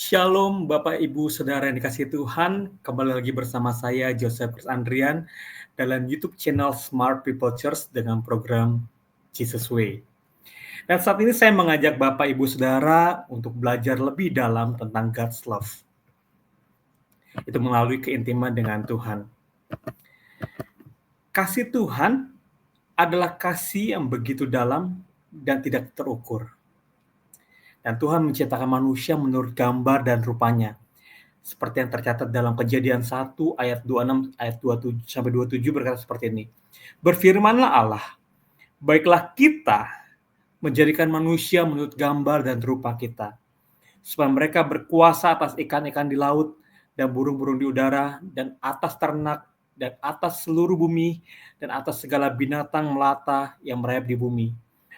Shalom Bapak Ibu Saudara yang dikasihi Tuhan, kembali lagi bersama saya Joseph Andrian dalam YouTube channel Smart People Church dengan program Jesus Way. Dan saat ini saya mengajak Bapak Ibu Saudara untuk belajar lebih dalam tentang God's love. Itu melalui keintiman dengan Tuhan. Kasih Tuhan adalah kasih yang begitu dalam dan tidak terukur. Dan Tuhan menciptakan manusia menurut gambar dan rupanya. Seperti yang tercatat dalam Kejadian 1 ayat 26 ayat 27 sampai 27 berkata seperti ini. Berfirmanlah Allah, baiklah kita menjadikan manusia menurut gambar dan rupa kita, supaya mereka berkuasa atas ikan-ikan di laut dan burung-burung di udara dan atas ternak dan atas seluruh bumi dan atas segala binatang melata yang merayap di bumi.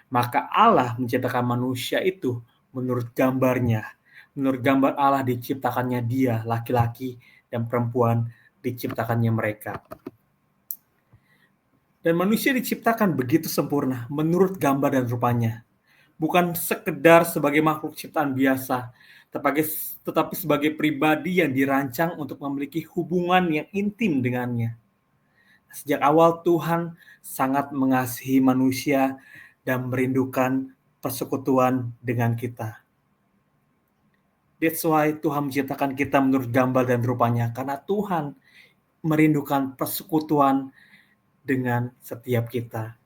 Maka Allah menciptakan manusia itu menurut gambarnya. Menurut gambar Allah diciptakannya dia, laki-laki dan perempuan diciptakannya mereka. Dan manusia diciptakan begitu sempurna menurut gambar dan rupanya. Bukan sekedar sebagai makhluk ciptaan biasa, tetapi sebagai pribadi yang dirancang untuk memiliki hubungan yang intim dengannya. Sejak awal Tuhan sangat mengasihi manusia dan merindukan persekutuan dengan kita. That's why Tuhan menciptakan kita menurut gambar dan rupanya, karena Tuhan merindukan persekutuan dengan setiap kita.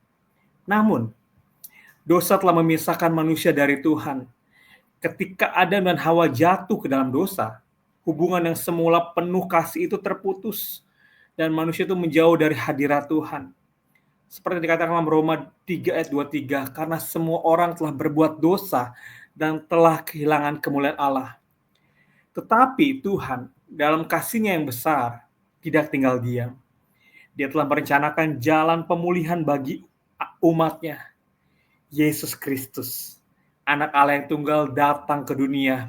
Namun, dosa telah memisahkan manusia dari Tuhan. Ketika Adam dan Hawa jatuh ke dalam dosa, hubungan yang semula penuh kasih itu terputus, dan manusia itu menjauh dari hadirat Tuhan. Seperti dikatakan dalam Roma 3 ayat 23, karena semua orang telah berbuat dosa dan telah kehilangan kemuliaan Allah. Tetapi Tuhan dalam kasih-Nya yang besar tidak tinggal diam. Dia telah merencanakan jalan pemulihan bagi umat-Nya. Yesus Kristus, anak Allah yang tunggal, datang ke dunia,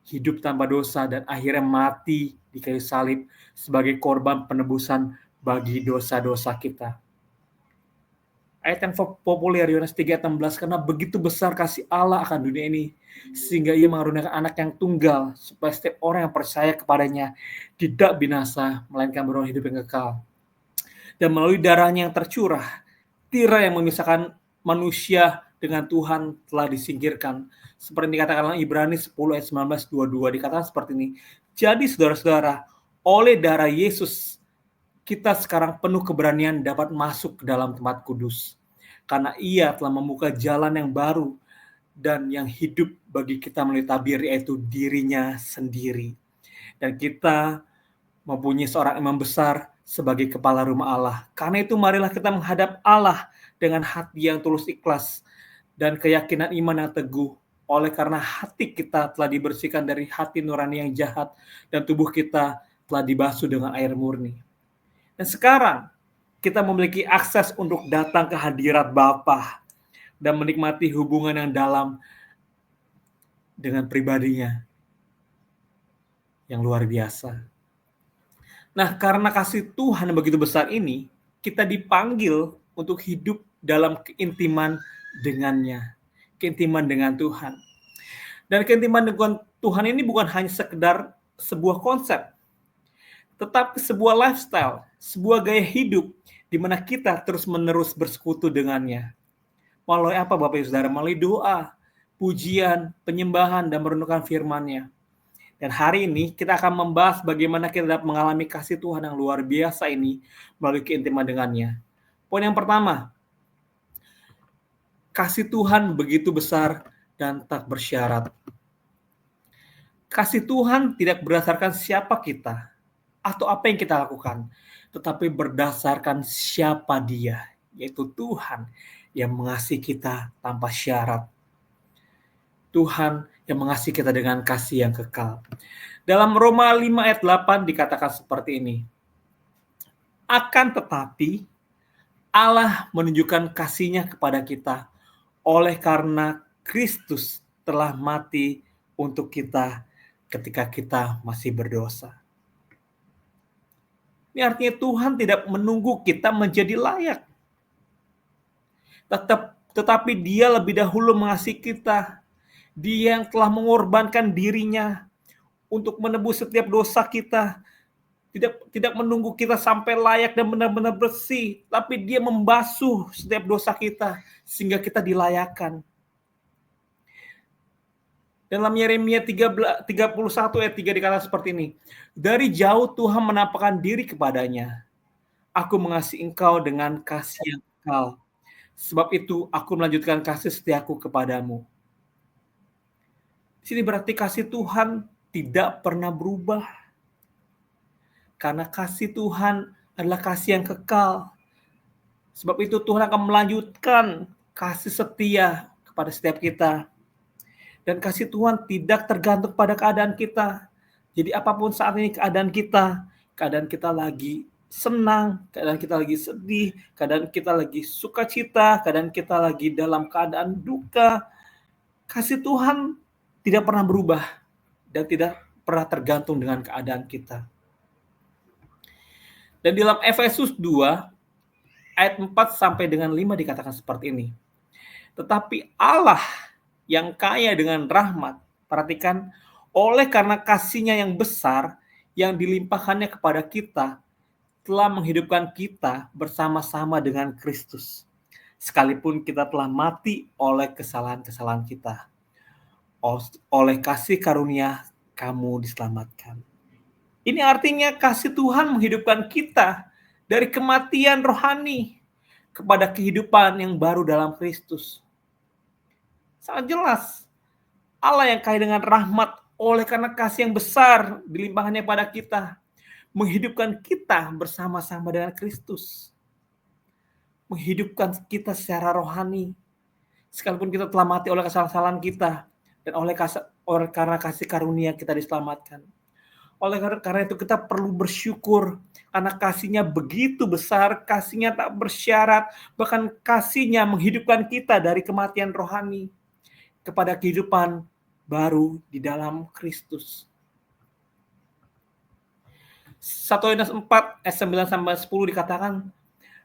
hidup tanpa dosa dan akhirnya mati di kayu salib sebagai korban penebusan bagi dosa-dosa kita. Ayat yang populer Yohanes 3:16, karena begitu besar kasih Allah akan dunia ini sehingga ia mengaruniakan anak yang tunggal supaya setiap orang yang percaya kepadanya tidak binasa melainkan beroleh hidup yang kekal. Dan melalui darahnya yang tercurah, tirai yang memisahkan manusia dengan Tuhan telah disingkirkan. Seperti dikatakan dalam Ibrani 10 ayat 19-22, dikatakan seperti ini. Jadi saudara-saudara, oleh darah Yesus kita sekarang penuh keberanian dapat masuk ke dalam tempat kudus. Karena ia telah membuka jalan yang baru dan yang hidup bagi kita melalui tabir, yaitu dirinya sendiri. Dan kita mempunyai seorang imam besar sebagai kepala rumah Allah. Karena itu marilah kita menghadap Allah dengan hati yang tulus ikhlas dan keyakinan iman yang teguh. Oleh karena hati kita telah dibersihkan dari hati nurani yang jahat dan tubuh kita telah dibasuh dengan air murni. Dan sekarang kita memiliki akses untuk datang ke hadirat Bapa dan menikmati hubungan yang dalam dengan pribadinya yang luar biasa. Nah, karena kasih Tuhan yang begitu besar ini, kita dipanggil untuk hidup dalam keintiman dengannya, keintiman dengan Tuhan. Dan keintiman dengan Tuhan ini bukan hanya sekedar sebuah konsep, tetapi sebuah lifestyle, sebuah gaya hidup di mana kita terus-menerus bersekutu dengannya. Melalui apa Bapak Ibu Saudara? Melalui doa, pujian, penyembahan, dan merenungkan firman-Nya. Dan hari ini kita akan membahas bagaimana kita dapat mengalami kasih Tuhan yang luar biasa ini melalui keintiman dengannya. Poin yang pertama, kasih Tuhan begitu besar dan tak bersyarat. Kasih Tuhan tidak berdasarkan siapa kita atau apa yang kita lakukan, tetapi berdasarkan siapa Dia, yaitu Tuhan yang mengasihi kita tanpa syarat. Tuhan yang mengasihi kita dengan kasih yang kekal. Dalam Roma 5 ayat 8 dikatakan seperti ini. Akan tetapi Allah menunjukkan kasih-Nya kepada kita oleh karena Kristus telah mati untuk kita ketika kita masih berdosa. Ini artinya Tuhan tidak menunggu kita menjadi layak. Tetapi Dia lebih dahulu mengasihi kita. Dia yang telah mengorbankan dirinya untuk menebus setiap dosa kita. Tidak menunggu kita sampai layak dan benar-benar bersih, tapi Dia membasuh setiap dosa kita sehingga kita dilayakkan. Dalam Yeremia 31 ayat 3 dikatakan seperti ini. Dari jauh Tuhan menampakkan diri kepadanya. Aku mengasihi engkau dengan kasih yang kekal. Sebab itu aku melanjutkan kasih setiaku kepadamu. Di sini berarti kasih Tuhan tidak pernah berubah. Karena kasih Tuhan adalah kasih yang kekal. Sebab itu Tuhan akan melanjutkan kasih setia kepada setiap kita. Dan kasih Tuhan tidak tergantung pada keadaan kita. Jadi apapun saat ini keadaan kita lagi senang, keadaan kita lagi sedih, keadaan kita lagi sukacita, keadaan kita lagi dalam keadaan duka, kasih Tuhan tidak pernah berubah dan tidak pernah tergantung dengan keadaan kita. Dan dalam Efesus 2 ayat 4 sampai dengan 5 dikatakan seperti ini. Tetapi Allah yang kaya dengan rahmat, perhatikan, oleh karena kasih-Nya yang besar yang dilimpahkannya kepada kita, telah menghidupkan kita bersama-sama dengan Kristus. Sekalipun kita telah mati oleh kesalahan-kesalahan kita. Oleh kasih karunia kamu diselamatkan. Ini artinya kasih Tuhan menghidupkan kita dari kematian rohani kepada kehidupan yang baru dalam Kristus. Sangat jelas, Allah yang kaya dengan rahmat oleh karena kasih yang besar dilimpahkannya pada kita, menghidupkan kita bersama-sama dengan Kristus. Menghidupkan kita secara rohani. Sekalipun kita telah mati oleh kesalahan kita, dan oleh karena kasih karunia kita diselamatkan. Oleh karena itu kita perlu bersyukur karena kasih-Nya begitu besar, kasih-Nya tak bersyarat, bahkan kasih-Nya menghidupkan kita dari kematian rohani kepada kehidupan baru di dalam Kristus. 1 Yohanes 4 ayat 9 sampai 10 dikatakan,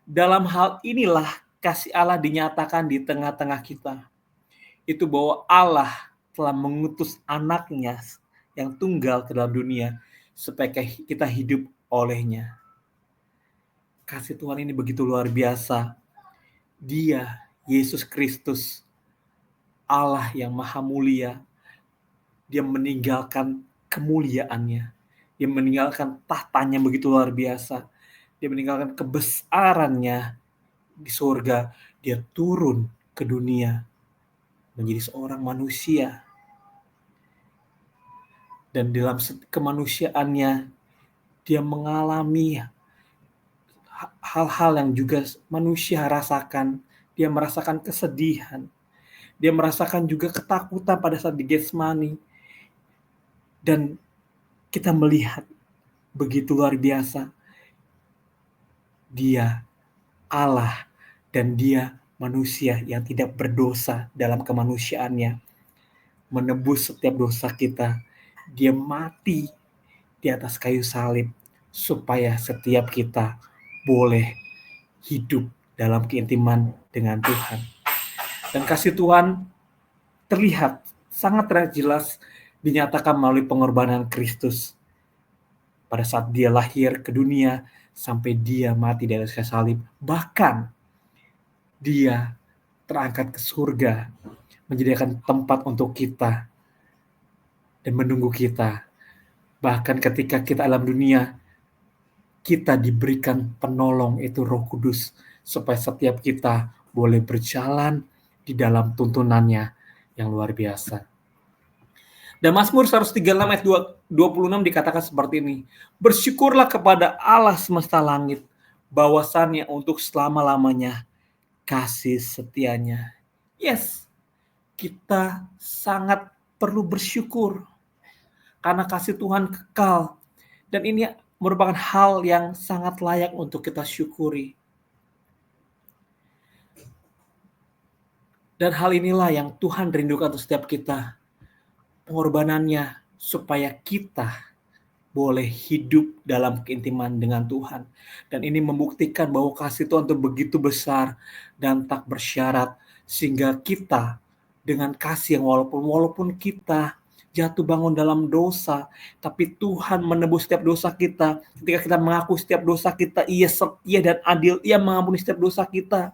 dalam hal inilah kasih Allah dinyatakan di tengah-tengah kita. Itu bahwa Allah telah mengutus anaknya yang tunggal ke dalam dunia supaya kita hidup olehnya. Kasih Tuhan ini begitu luar biasa. Dia, Yesus Kristus, Allah yang maha mulia, Dia meninggalkan kemuliaannya. Dia meninggalkan tahtanya begitu luar biasa. Dia meninggalkan kebesarannya di surga. Dia turun ke dunia menjadi seorang manusia. Dan dalam kemanusiaannya, Dia mengalami hal-hal yang juga manusia rasakan. Dia merasakan kesedihan. Dia merasakan juga ketakutan pada saat di Getsemani. Dan kita melihat begitu luar biasa. Dia Allah dan Dia manusia yang tidak berdosa dalam kemanusiaannya. Menebus setiap dosa kita. Dia mati di atas kayu salib supaya setiap kita boleh hidup dalam keintiman dengan Tuhan. Dan kasih Tuhan terlihat sangat jelas dinyatakan melalui pengorbanan Kristus. Pada saat Dia lahir ke dunia, sampai Dia mati di atas kayu salib. Bahkan Dia terangkat ke surga, menyediakan tempat untuk kita dan menunggu kita. Bahkan ketika kita alam dunia, kita diberikan penolong, itu Roh Kudus, supaya setiap kita boleh berjalan di dalam tuntunannya yang luar biasa. Dan Mazmur 136 ayat 26 dikatakan seperti ini. Bersyukurlah kepada Allah semesta langit, bahwasannya untuk selama-lamanya kasih setianya. Yes, kita sangat perlu bersyukur karena kasih Tuhan kekal. Dan ini merupakan hal yang sangat layak untuk kita syukuri. Dan hal inilah yang Tuhan rindukan untuk setiap kita. Pengorbanannya supaya kita boleh hidup dalam keintiman dengan Tuhan. Dan ini membuktikan bahwa kasih Tuhan itu begitu besar dan tak bersyarat. Sehingga kita dengan kasih yang walaupun kita jatuh bangun dalam dosa, tapi Tuhan menebus setiap dosa kita. Ketika kita mengaku setiap dosa kita, Ia setia dan adil, Ia mengampuni setiap dosa kita.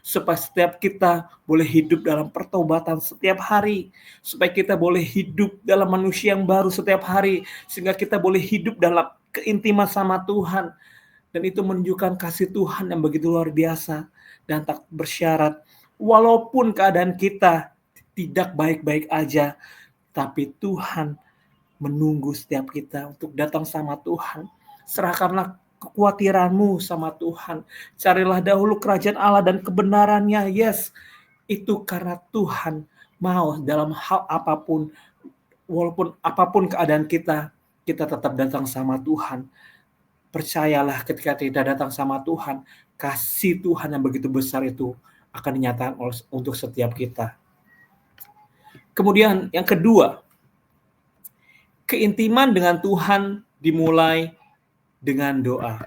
Supaya setiap kita boleh hidup dalam pertobatan setiap hari, supaya kita boleh hidup dalam manusia yang baru setiap hari, sehingga kita boleh hidup dalam keintiman sama Tuhan. Dan itu menunjukkan kasih Tuhan yang begitu luar biasa dan tak bersyarat. Walaupun keadaan kita tidak baik-baik aja, tapi Tuhan menunggu setiap kita untuk datang sama Tuhan. Serahkanlah kekhawatiranmu sama Tuhan. Carilah dahulu kerajaan Allah dan kebenarannya. Yes, itu karena Tuhan mau dalam hal apapun, walaupun apapun keadaan kita tetap datang sama Tuhan. Percayalah ketika kita datang sama Tuhan, kasih Tuhan yang begitu besar itu akan dinyatakan untuk setiap kita. Kemudian yang kedua, keintiman dengan Tuhan dimulai dengan doa.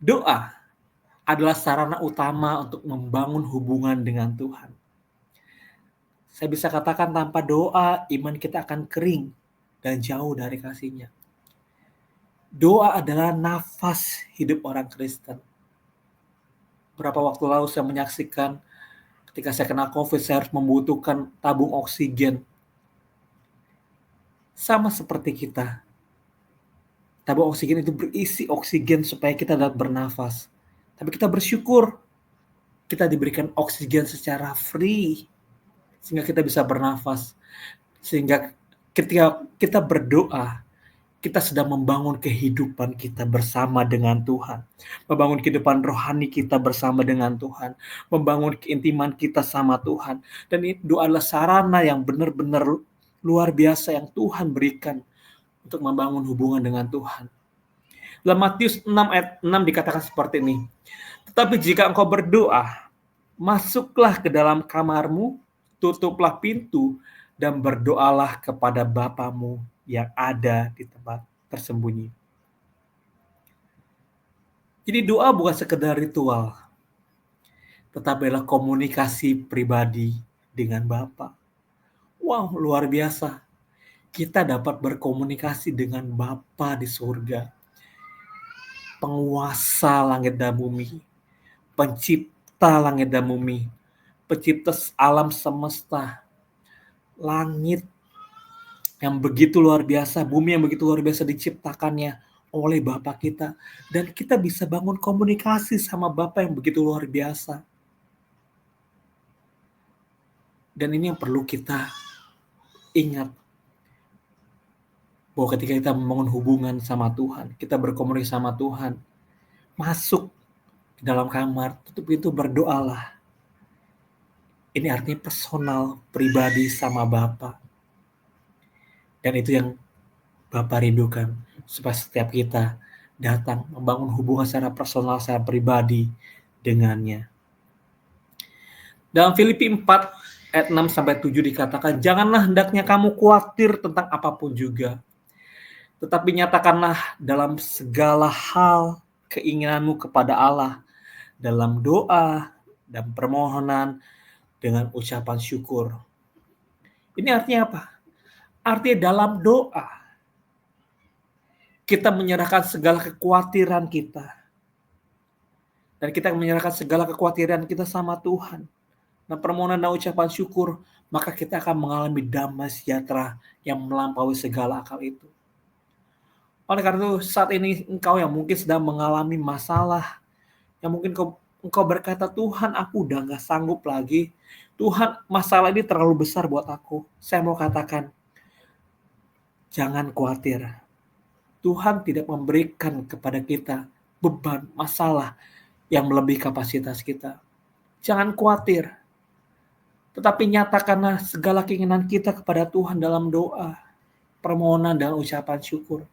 Doa adalah sarana utama untuk membangun hubungan dengan Tuhan. Saya bisa katakan tanpa doa, iman kita akan kering dan jauh dari kasih-Nya. Doa adalah nafas hidup orang Kristen. Beberapa waktu lalu saya menyaksikan ketika saya kena COVID, saya harus membutuhkan tabung oksigen. Sama seperti kita. Tabung oksigen itu berisi oksigen supaya kita dapat bernafas. Tapi kita bersyukur kita diberikan oksigen secara free sehingga kita bisa bernafas. Sehingga ketika kita berdoa, kita sedang membangun kehidupan kita bersama dengan Tuhan. Membangun kehidupan rohani kita bersama dengan Tuhan. Membangun keintiman kita sama Tuhan. Dan itu adalah sarana yang benar-benar luar biasa yang Tuhan berikan untuk membangun hubungan dengan Tuhan. Dalam Matius 6 ayat 6 dikatakan seperti ini. Tetapi jika engkau berdoa, masuklah ke dalam kamarmu, tutuplah pintu, dan berdoalah kepada Bapamu yang ada di tempat tersembunyi. Jadi doa bukan sekedar ritual, tetapi adalah komunikasi pribadi dengan Bapa. Wow, luar biasa. Kita dapat berkomunikasi dengan Bapa di surga. Penguasa langit dan bumi, pencipta langit dan bumi, pencipta alam semesta, langit yang begitu luar biasa, bumi yang begitu luar biasa diciptakannya oleh Bapa kita. Dan kita bisa bangun komunikasi sama Bapa yang begitu luar biasa. Dan ini yang perlu kita ingat. Bahwa ketika kita membangun hubungan sama Tuhan, kita berkomunikasi sama Tuhan, masuk ke dalam kamar, tutup pintu, berdoalah. Ini artinya personal, pribadi sama Bapa. Dan itu yang Bapa rindukan, supaya setiap kita datang membangun hubungan secara personal, secara pribadi dengannya. Dalam Filipi 4 ayat 6-7 dikatakan, janganlah hendaknya kamu khawatir tentang apapun juga, tetapi nyatakanlah dalam segala hal keinginanmu kepada Allah dalam doa dan permohonan dengan ucapan syukur. Ini artinya apa? Artinya dalam doa kita menyerahkan segala kekhawatiran kita. Dan kita menyerahkan segala kekhawatiran kita sama Tuhan. Dan permohonan dan ucapan syukur, maka kita akan mengalami damai sejahtera yang melampaui segala akal itu. Oleh karena itu saat ini engkau yang mungkin sedang mengalami masalah, yang mungkin engkau berkata, Tuhan aku udah gak sanggup lagi, Tuhan masalah ini terlalu besar buat aku. Saya mau katakan, jangan khawatir. Tuhan tidak memberikan kepada kita beban, masalah yang melebihi kapasitas kita. Jangan khawatir. Tetapi nyatakanlah segala keinginan kita kepada Tuhan dalam doa, permohonan dan ucapan syukur.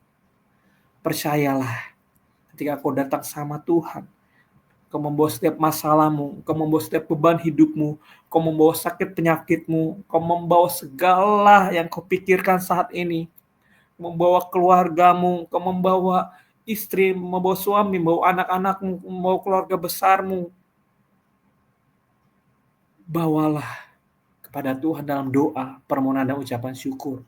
Percayalah, ketika kau datang sama Tuhan, kau membawa setiap masalahmu, kau membawa setiap beban hidupmu, kau membawa sakit penyakitmu, kau membawa segala yang kau pikirkan saat ini, membawa keluargamu, kau membawa istri, membawa suami, membawa anak-anakmu, membawa keluarga besarmu. Bawalah kepada Tuhan dalam doa, permohonan dan ucapan syukur,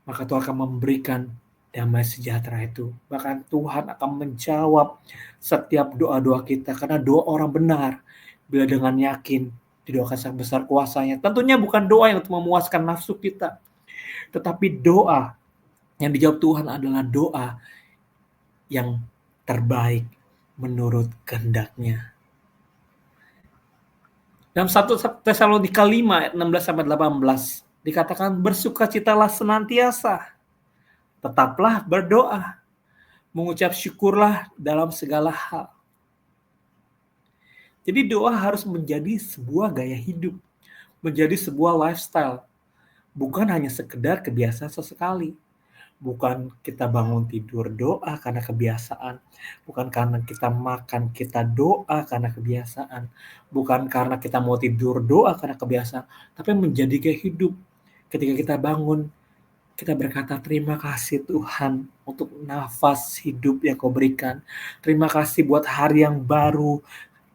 maka Tuhan akan memberikan damai sejahtera itu. Bahkan Tuhan akan menjawab setiap doa-doa kita, karena doa orang benar bila dengan yakin didoakan sang besar kuasanya. Tentunya bukan doa yang untuk memuaskan nafsu kita, tetapi doa yang dijawab Tuhan adalah doa yang terbaik menurut kehendak-Nya. Dalam 1 Tesalonika 5 ayat 16 sampai 18 dikatakan, bersukacitalah senantiasa, tetaplah berdoa, mengucap syukurlah dalam segala hal. Jadi doa harus menjadi sebuah gaya hidup, menjadi sebuah lifestyle, bukan hanya sekedar kebiasaan sesekali. Bukan kita bangun tidur doa karena kebiasaan, bukan karena kita makan kita doa karena kebiasaan, bukan karena kita mau tidur doa karena kebiasaan, tapi menjadi gaya hidup. Ketika kita bangun, kita berkata, terima kasih Tuhan untuk nafas hidup yang Kau berikan. Terima kasih buat hari yang baru,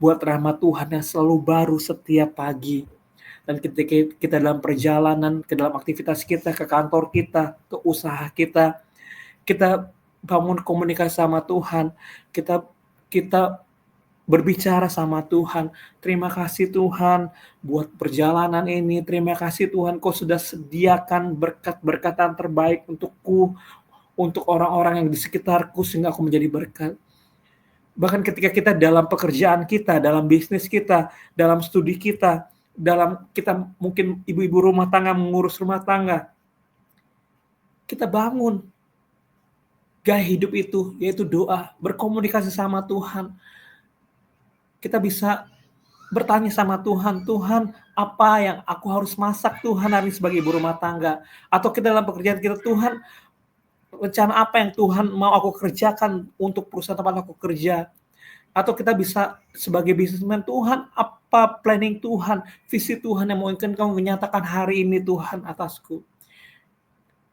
buat rahmat Tuhan yang selalu baru setiap pagi. Dan ketika kita dalam perjalanan, ke dalam aktivitas kita, ke kantor kita, ke usaha kita bangun komunikasi sama Tuhan, kita berbicara sama Tuhan. Terima kasih Tuhan buat perjalanan ini. Terima kasih Tuhan, Kau sudah sediakan berkat-berkat yang terbaik untukku, untuk orang-orang yang di sekitarku, sehingga aku menjadi berkat. Bahkan ketika kita dalam pekerjaan kita, dalam bisnis kita, dalam studi kita, kita mungkin ibu-ibu rumah tangga mengurus rumah tangga, kita bangun gaya hidup itu, yaitu doa, berkomunikasi sama Tuhan. Kita bisa bertanya sama Tuhan, Tuhan, apa yang aku harus masak Tuhan hari ini sebagai ibu rumah tangga? Atau kita dalam pekerjaan kita, Tuhan, rencana apa yang Tuhan mau aku kerjakan untuk perusahaan tempat aku kerja? Atau kita bisa sebagai bisnismen, Tuhan, apa planning Tuhan, visi Tuhan yang mungkin Kau menyatakan hari ini Tuhan atasku.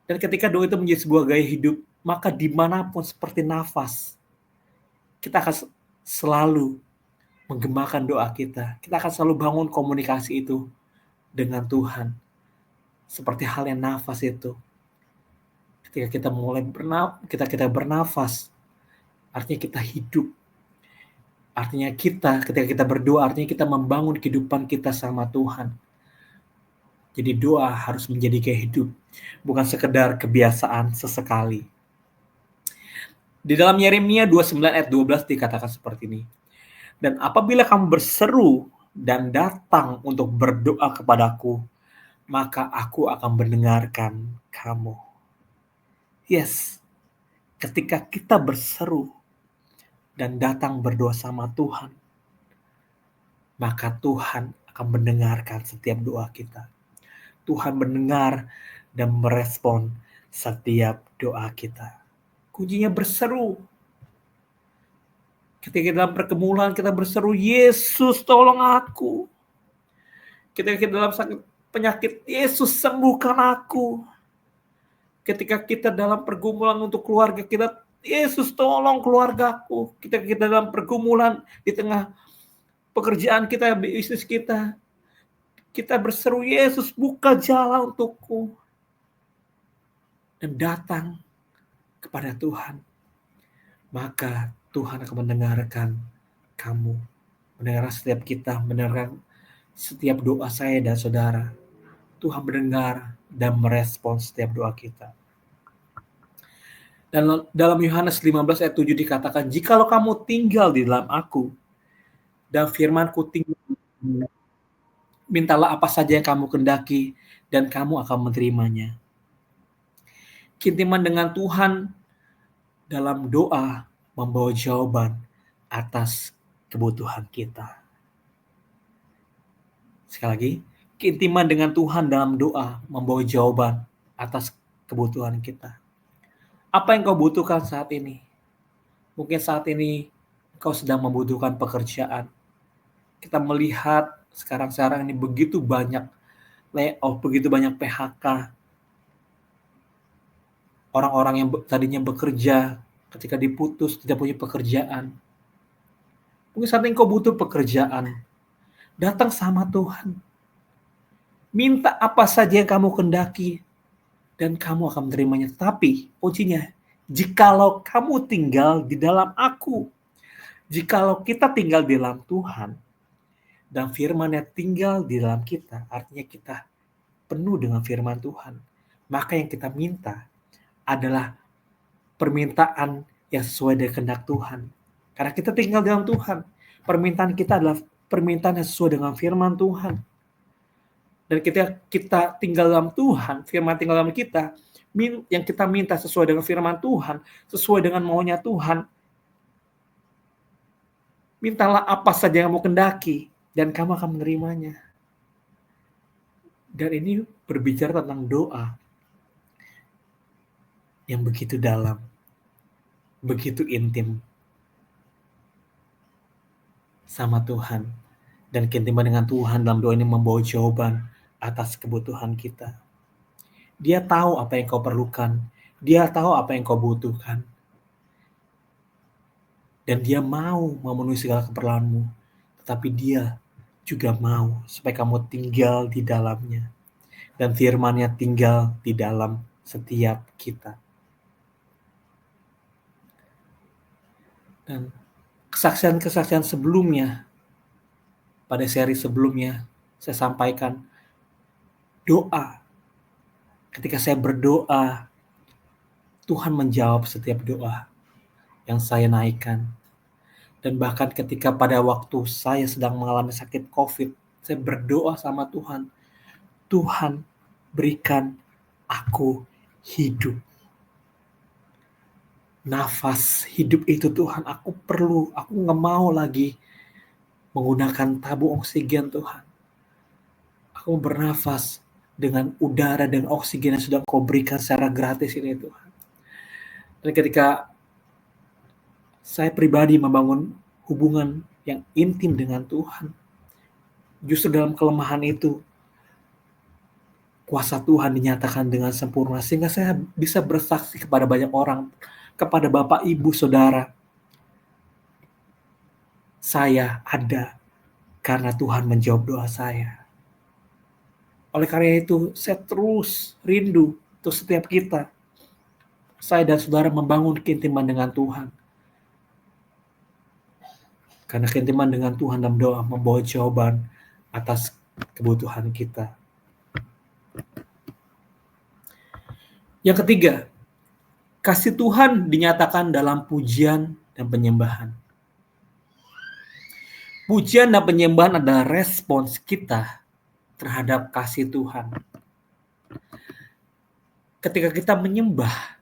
Dan ketika doa itu menjadi sebuah gaya hidup, maka dimanapun seperti nafas, kita akan selalu menggemakan doa kita. Kita akan selalu bangun komunikasi itu dengan Tuhan. Seperti halnya nafas itu. Ketika kita mulai kita bernafas, artinya kita hidup. Artinya ketika kita berdoa, artinya kita membangun kehidupan kita sama Tuhan. Jadi doa harus menjadi gaya hidup, bukan sekedar kebiasaan sesekali. Di dalam Yeremia 29 ayat 12 dikatakan seperti ini. Dan apabila kamu berseru dan datang untuk berdoa kepadaku, maka aku akan mendengarkan kamu. Yes, ketika kita berseru dan datang berdoa sama Tuhan, maka Tuhan akan mendengarkan setiap doa kita. Tuhan mendengar dan merespon setiap doa kita. Kuncinya berseru. Ketika dalam pergumulan kita berseru, Yesus tolong aku. Ketika kita dalam sakit penyakit, Yesus sembuhkan aku. Ketika kita dalam pergumulan untuk keluarga kita, Yesus tolong keluargaku. Ketika kita dalam pergumulan di tengah pekerjaan kita, bisnis kita, kita berseru, Yesus buka jalan untukku. Dan datang kepada Tuhan. Maka Tuhan akan mendengarkan kamu. Mendengarkan setiap kita, mendengarkan setiap doa saya dan saudara. Tuhan mendengar dan merespon setiap doa kita. Dan dalam Yohanes 15 ayat 7 dikatakan, jikalau kamu tinggal di dalam aku, dan firman-Ku tinggal di dalam, mintalah apa saja yang kamu kehendaki, dan kamu akan menerimanya. Keintiman dengan Tuhan dalam doa membawa jawaban atas kebutuhan kita. Sekali lagi, keintiman dengan Tuhan dalam doa membawa jawaban atas kebutuhan kita. Apa yang kau butuhkan saat ini? Mungkin saat ini kau sedang membutuhkan pekerjaan. Kita melihat sekarang ini begitu banyak layoff, begitu banyak PHK. Orang-orang yang tadinya bekerja, ketika diputus tidak punya pekerjaan. Mungkin saat ini kau butuh pekerjaan. Datang sama Tuhan. Minta apa saja yang kamu kehendaki dan kamu akan menerimanya. Tapi kuncinya, jikalau kamu tinggal di dalam aku, jikalau kita tinggal di dalam Tuhan dan firman-Nya tinggal di dalam kita, artinya kita penuh dengan firman Tuhan. Maka yang kita minta adalah permintaan yang sesuai dengan kehendak Tuhan. Karena kita tinggal dalam Tuhan, permintaan kita adalah permintaan yang sesuai dengan firman Tuhan. Dan kita tinggal dalam Tuhan, firman tinggal dalam kita, yang kita minta sesuai dengan firman Tuhan, sesuai dengan maunya Tuhan. Mintalah apa saja yang kamu kehendaki, dan kamu akan menerimanya. Dan ini berbicara tentang doa yang begitu dalam, begitu intim sama Tuhan. Dan keintiman dengan Tuhan dalam doa ini membawa jawaban atas kebutuhan kita. Dia tahu apa yang kau perlukan. Dia tahu apa yang kau butuhkan. Dan dia mau memenuhi segala keperluanmu. Tetapi dia juga mau supaya kamu tinggal di dalamnya. Dan firman-Nya tinggal di dalam setiap kita. Dan kesaksian-kesaksian sebelumnya, pada seri sebelumnya, saya sampaikan doa. Ketika saya berdoa, Tuhan menjawab setiap doa yang saya naikkan. Dan bahkan ketika pada waktu saya sedang mengalami sakit COVID, saya berdoa sama Tuhan, Tuhan berikan aku hidup. Nafas hidup itu Tuhan, aku perlu, aku gak mau lagi menggunakan tabung oksigen Tuhan. Aku bernafas dengan udara dan oksigen yang sudah kau berikan secara gratis ini Tuhan. Dan ketika saya pribadi membangun hubungan yang intim dengan Tuhan, justru dalam kelemahan itu, kuasa Tuhan dinyatakan dengan sempurna, sehingga saya bisa bersaksi kepada banyak orang, kepada Bapak, Ibu, Saudara, saya ada karena Tuhan menjawab doa saya. Oleh karena itu, saya terus rindu untuk setiap kita, saya dan saudara membangun keintiman dengan Tuhan. Karena keintiman dengan Tuhan dalam doa membawa jawaban atas kebutuhan kita. Yang ketiga, kasih Tuhan dinyatakan dalam pujian dan penyembahan. Pujian dan penyembahan adalah respons kita terhadap kasih Tuhan. Ketika kita menyembah,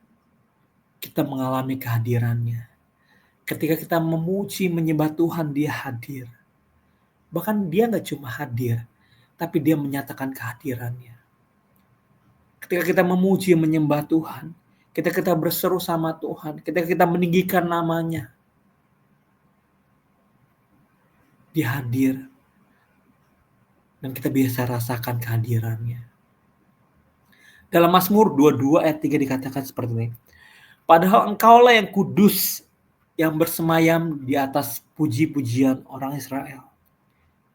kita mengalami kehadirannya. Ketika kita memuji, menyembah Tuhan, dia hadir. Bahkan dia gak cuma hadir, tapi dia menyatakan kehadirannya. Ketika kita memuji, menyembah Tuhan, ketika kita berseru sama Tuhan, ketika kita meninggikan namanya, dia hadir. Dan kita bisa rasakan kehadirannya. Dalam Mazmur 22 ayat 3 dikatakan seperti ini. Padahal engkaulah yang kudus, yang bersemayam di atas puji-pujian orang Israel.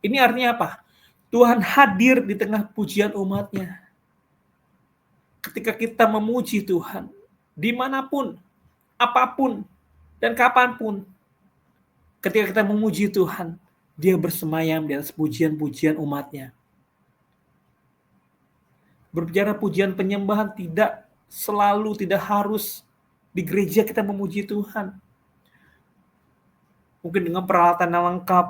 Ini artinya apa? Tuhan hadir di tengah pujian umatnya. Ketika kita memuji Tuhan, dimanapun, apapun, dan kapanpun, ketika kita memuji Tuhan, dia bersemayam di atas pujian-pujian umatnya. Berbicara pujian penyembahan tidak harus di gereja kita memuji Tuhan. Mungkin dengan peralatan yang lengkap,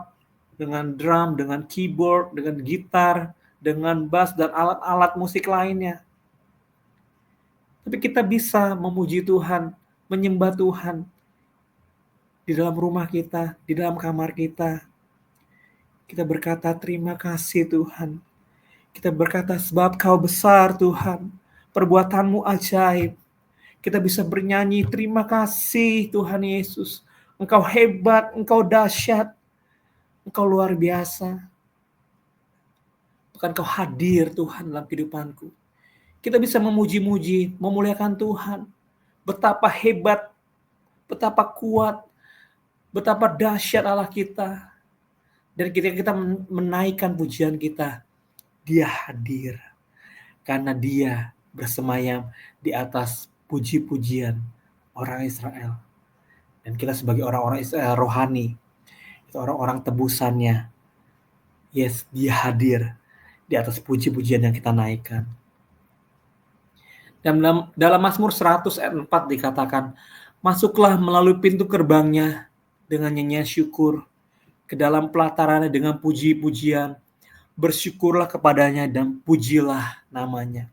dengan drum, dengan keyboard, dengan gitar, dengan bass, dan alat-alat musik lainnya. Tapi kita bisa memuji Tuhan, menyembah Tuhan di dalam rumah kita, di dalam kamar kita. Kita berkata, terima kasih Tuhan. Kita berkata, sebab Kau besar Tuhan, perbuatanmu ajaib. Kita bisa bernyanyi, terima kasih Tuhan Yesus. Engkau hebat, Engkau dahsyat, Engkau luar biasa. Bahkan Kau hadir Tuhan dalam kehidupanku. Kita bisa memuji-muji, memuliakan Tuhan. Betapa hebat, betapa kuat, betapa dahsyat Allah kita. Dan ketika kita menaikkan pujian kita, Dia hadir karena dia bersemayam di atas puji-pujian orang Israel. Dan kita sebagai orang-orang Israel rohani, itu orang-orang tebusannya. Yes, dia hadir di atas puji-pujian yang kita naikkan. Dan dalam Mazmur 100 ayat 4 dikatakan, masuklah melalui pintu gerbangnya dengan nyanyian syukur, ke dalam pelatarannya dengan puji-pujian, bersyukurlah kepadanya dan pujilah namanya.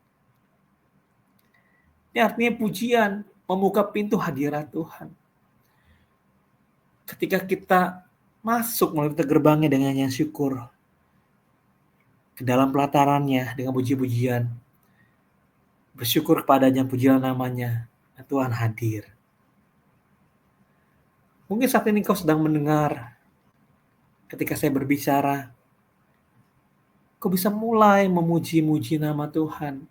Ini artinya pujian, membuka pintu hadirat Tuhan. Ketika kita masuk melalui pintu gerbangnya dengan nyanyian syukur, ke dalam pelatarannya dengan puji-pujian, bersyukur kepadanya, pujilah namanya, dan Tuhan hadir. Mungkin saat ini kau sedang mendengar ketika saya berbicara, kau bisa mulai memuji-muji nama Tuhan.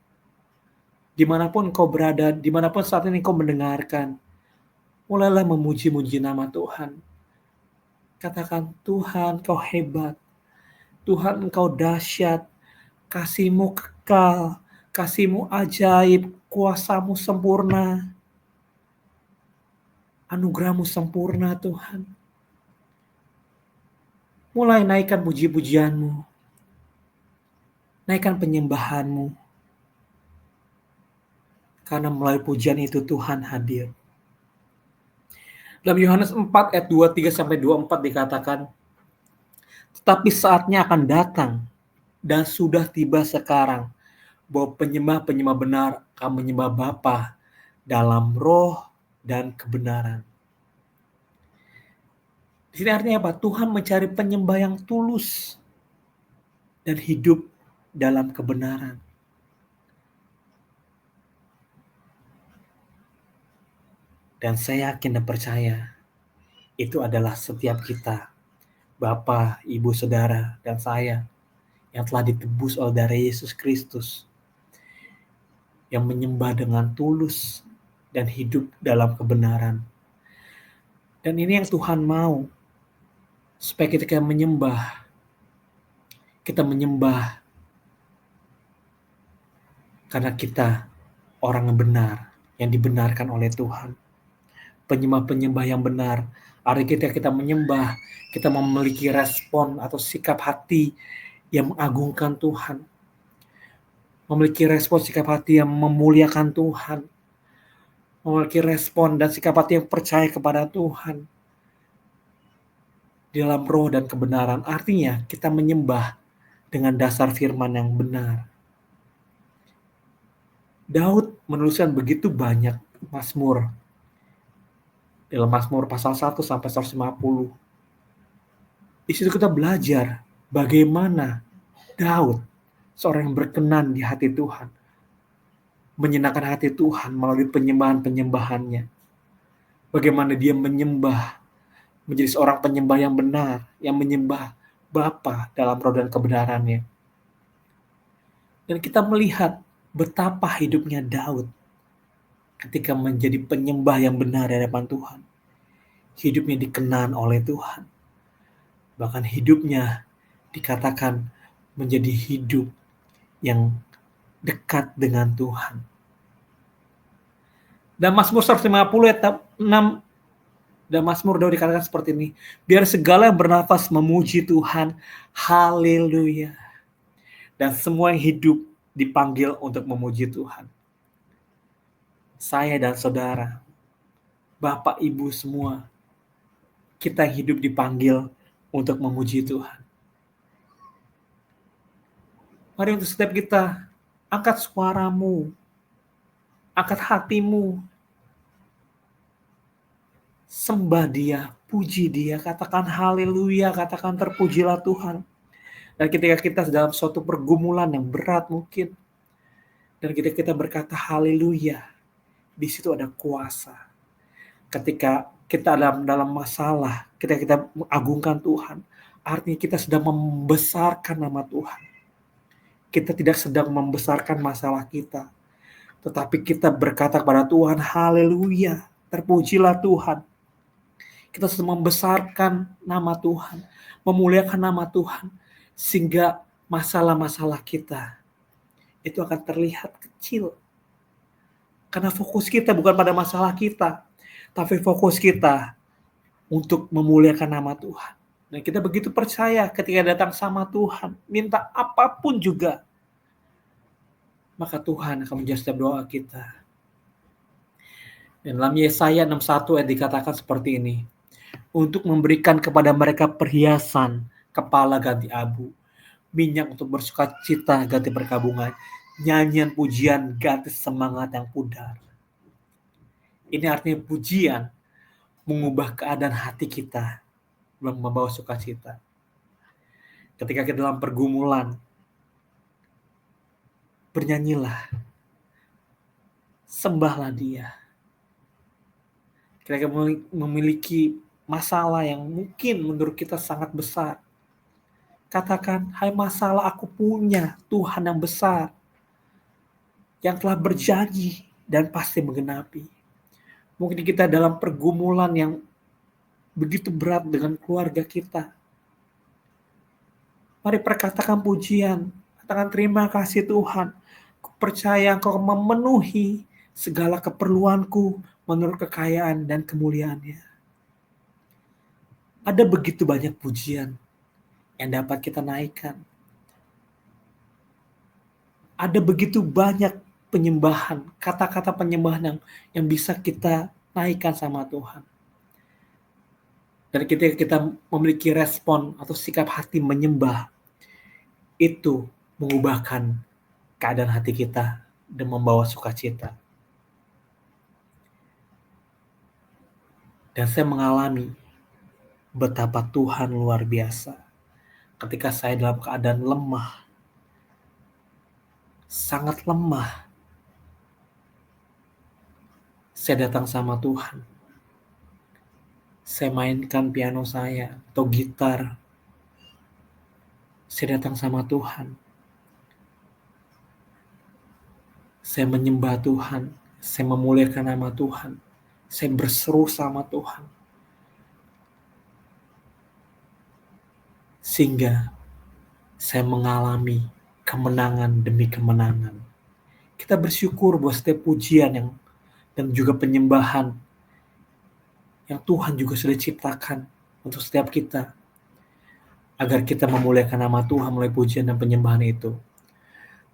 Dimanapun kau berada, dimanapun saat ini kau mendengarkan, mulailah memuji-muji nama Tuhan. Katakan, Tuhan kau hebat, Tuhan engkau dahsyat, kasih-Mu kekal, kasih-Mu ajaib, kuasa-Mu sempurna, anugerah-Mu sempurna Tuhan. Mulai naikkan puji-pujian-Mu, naikkan penyembahan-Mu, karena melalui pujian itu Tuhan hadir. Dalam Yohanes 4 ayat 23-24 dikatakan, tetapi saatnya akan datang dan sudah tiba sekarang bahwa penyembah-penyembah benar akan menyembah Bapa dalam roh dan kebenaran. Di sini artinya apa? Tuhan mencari penyembah yang tulus dan hidup dalam kebenaran. Dan saya yakin dan percaya itu adalah setiap kita, Bapak, Ibu, Saudara, dan saya yang telah ditebus oleh darah Yesus Kristus, yang menyembah dengan tulus dan hidup dalam kebenaran. Dan ini yang Tuhan mau, supaya kita menyembah karena kita orang yang benar, yang dibenarkan oleh Tuhan. Penyembah-penyembah yang benar. Artinya kita menyembah, kita memiliki respon atau sikap hati yang mengagungkan Tuhan. Memiliki respon sikap hati yang memuliakan Tuhan. Memiliki respon dan sikap hati yang percaya kepada Tuhan. Di dalam roh dan kebenaran. Artinya kita menyembah dengan dasar firman yang benar. Daud menuliskan begitu banyak Mazmur. Dalam Mazmur pasal 1 sampai 150. Di situ kita belajar bagaimana Daud, seorang yang berkenan di hati Tuhan, menyenangkan hati Tuhan melalui penyembahan-penyembahannya. Bagaimana dia menyembah, menjadi seorang penyembah yang benar, yang menyembah Bapa dalam roh dan kebenarannya. Dan kita melihat betapa hidupnya Daud ketika menjadi penyembah yang benar di hadapan Tuhan. Hidupnya dikenan oleh Tuhan. Bahkan hidupnya dikatakan menjadi hidup yang dekat dengan Tuhan. Dan Mazmur 150 ayat 6, dan Mazmur Daud dikatakan seperti ini, biar segala yang bernafas memuji Tuhan, haleluya. Dan semua yang hidup dipanggil untuk memuji Tuhan. Saya dan saudara, Bapak, Ibu semua, kita yang hidup dipanggil untuk memuji Tuhan. Mari untuk setiap kita, angkat suaramu, angkat hatimu, sembah Dia, puji Dia, katakan haleluya, katakan terpujilah Tuhan. Dan ketika kita dalam suatu pergumulan yang berat mungkin, dan ketika kita berkata haleluya, di situ ada kuasa. Ketika kita dalam masalah, ketika kita mengagungkan Tuhan, artinya kita sedang membesarkan nama Tuhan. Kita tidak sedang membesarkan masalah kita, tetapi kita berkata kepada Tuhan, haleluya, terpujilah Tuhan. Kita sedang membesarkan nama Tuhan, memuliakan nama Tuhan, sehingga masalah-masalah kita itu akan terlihat kecil. Karena fokus kita bukan pada masalah kita, tapi fokus kita untuk memuliakan nama Tuhan. Dan kita begitu percaya ketika datang sama Tuhan, minta apapun juga, maka Tuhan akan menjawab setiap doa kita. Dan dalam Yesaya 61 ayat dikatakan seperti ini, untuk memberikan kepada mereka perhiasan kepala ganti abu, minyak untuk bersukacita ganti berkabungan, nyanyian pujian ganti semangat yang pudar. Ini artinya pujian mengubah keadaan hati kita, membawa sukacita. Ketika kita dalam pergumulan, bernyanyilah, sembahlah Dia. Ketika memiliki masalah yang mungkin menurut kita sangat besar, katakan, hai masalah, aku punya Tuhan yang besar, yang telah berjanji dan pasti menggenapi. Mungkin kita dalam pergumulan yang begitu berat dengan keluarga kita. Mari perkatakan pujian, katakan terima kasih Tuhan. Ku percaya Engkau memenuhi segala keperluanku menurut kekayaan dan kemuliaan-Nya. Ada begitu banyak pujian yang dapat kita naikkan. Ada begitu banyak penyembahan, kata-kata penyembahan yang bisa kita naikkan sama Tuhan. Dan ketika kita memiliki respon atau sikap hati menyembah, itu mengubahkan keadaan hati kita dan membawa sukacita. Dan saya mengalami betapa Tuhan luar biasa. Ketika saya dalam keadaan lemah, sangat lemah, saya datang sama Tuhan. Saya mainkan piano saya atau gitar. Saya datang sama Tuhan. Saya menyembah Tuhan. Saya memuliakan nama Tuhan. Saya berseru sama Tuhan. Sehingga saya mengalami kemenangan demi kemenangan. Kita bersyukur buat setiap pujian dan juga penyembahan yang Tuhan juga sudah ciptakan untuk setiap kita, agar kita memuliakan nama Tuhan melalui pujian dan penyembahan itu.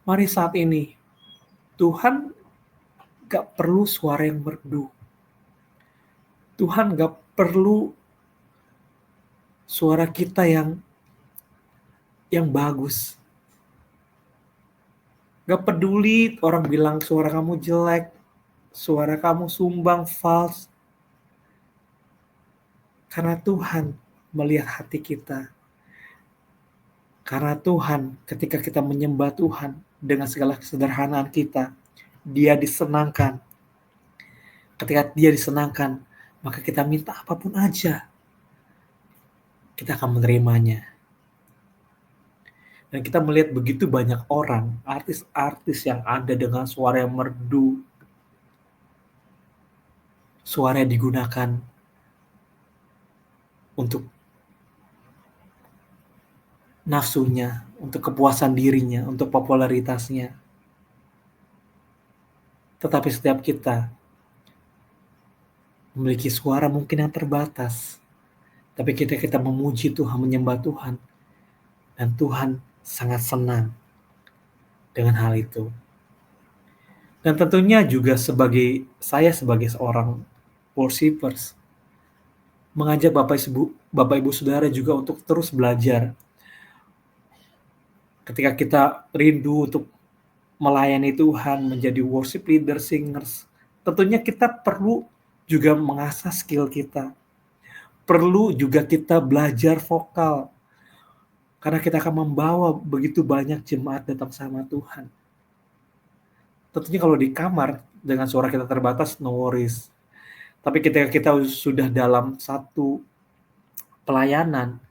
Mari saat ini, Tuhan gak perlu suara yang merdu. Tuhan gak perlu suara kita yang bagus. Gak peduli orang bilang suara kamu jelek, suara kamu sumbang, false. Karena Tuhan melihat hati kita. Karena Tuhan, ketika kita menyembah Tuhan dengan segala kesederhanaan kita, Dia disenangkan. Ketika Dia disenangkan, maka kita minta apapun aja, kita akan menerimanya. Dan kita melihat begitu banyak orang, artis-artis yang ada dengan suara yang merdu, suara yang digunakan untuk nafsunya, untuk kepuasan dirinya, untuk popularitasnya. Tetapi setiap kita memiliki suara mungkin yang terbatas. Tapi kita memuji Tuhan, menyembah Tuhan, dan Tuhan sangat senang dengan hal itu. Dan tentunya juga sebagai seorang worshipers, mengajak Bapak Ibu Saudara juga untuk terus belajar. Ketika kita rindu untuk melayani Tuhan, menjadi worship leader, singers, tentunya kita perlu juga mengasah skill kita. Perlu juga kita belajar vokal. Karena kita akan membawa begitu banyak jemaat datang sama Tuhan. Tentunya kalau di kamar, dengan suara kita terbatas, no worries. Tapi ketika kita sudah dalam satu pelayanan,